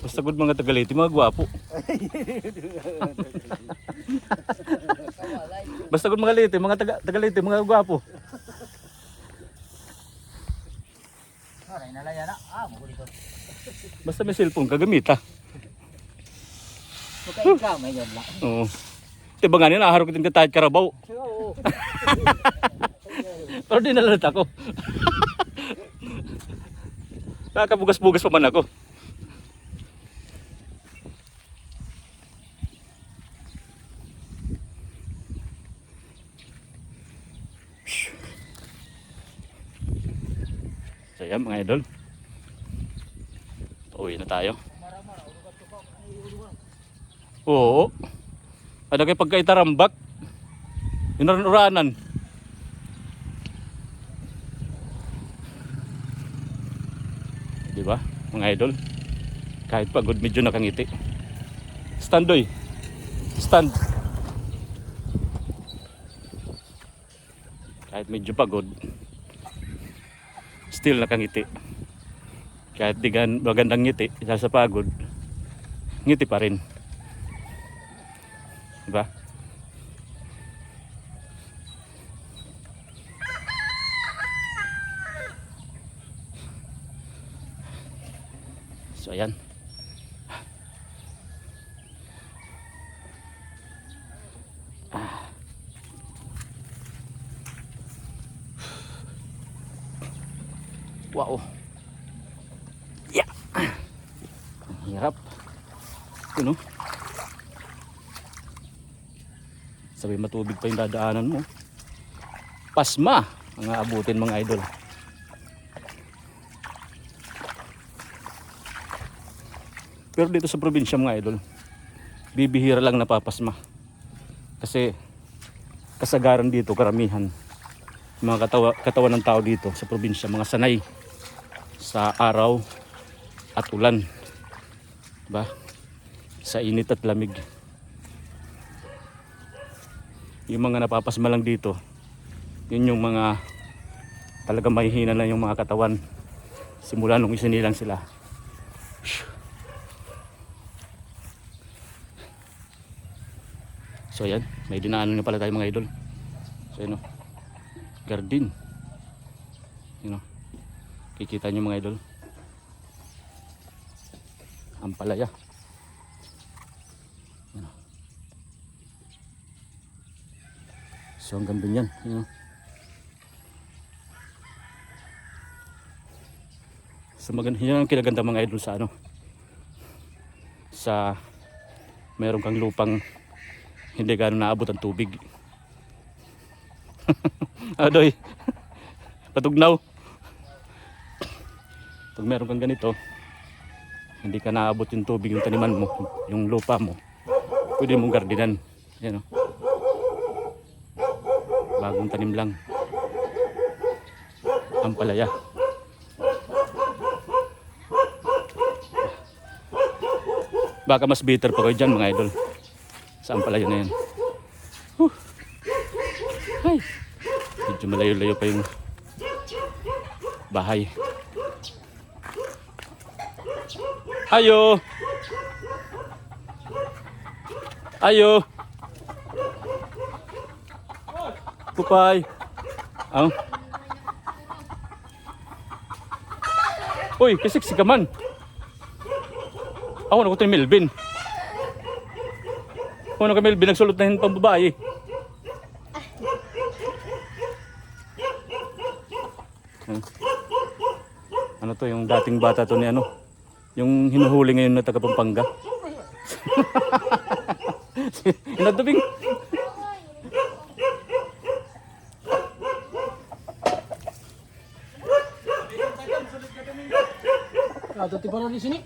Basta good mga Tagalite, mga gwapo. Basta good mga Leyte, mga Tagalite, mga gwapo. Basta may cellphone kagamit ha. Oo. Tiba nga nila, naharap ko din katahit karabaw. Pero di nalalot ako. Nakakabugas-bugas pa man ako. So yan mga idol. Pauwi na tayo. Oo. Ada kay pagkaitarambak. Inuran-uranan. Diba mga idol? Kahit pagod medyo nakangiti. Stand doy. Stand. Kahit medyo pagod, still nakangiti. Kahit di magandang ngiti, sa pagod, ngiti pa rin. Diba? So ayan. Wow. Yeah. Hirap. Ano? Sabi matubig pa yung dadaanan mo. Pasma ang aabutin mga idol. Pero dito sa probinsya mga idol, bibihira lang napapasma. Kasi kasagaran dito, karamihan mga katawan ng tao dito sa probinsya, mga sanay sa araw at ulan, diba? Sa init at lamig. Yung mga napapasma lang dito, yun yung mga talaga mahihina na yung mga katawan simula nung isinilang sila. So ayan, may dinaanan na pala tayo mga idol. So yun o, garden. Yun o, kikita nyo mga idol, ampalaya. Yun o. So hanggang dun yan, yun o. So yun ang kinaganda mga idol sa ano, sa meron kang lupang hindi gano'n naabot ang tubig. Adoy, patugnaw. Pag meron kang ganito, hindi ka naabot yung tubig, yung taniman mo, yung lupa mo, pwede mong gardinan. Yan o, bagong tanim lang, ampalaya. Baka mas bitter pa kayo dyan mga idol, sa ampalaya na yan. Ay, medyo malayo-layo pa yung bahay. Ayo, ayo, Pupay. Ang uy, kisik ka man. Ako na ko ito yung Melvin. Ako na ko Melvin, nagsulot na yung pambabae. Ano to, yung dating bata to ni ano, yung hinuhuli ngayon na taga Pampanga. Inadubing. Dati pa rin di sini.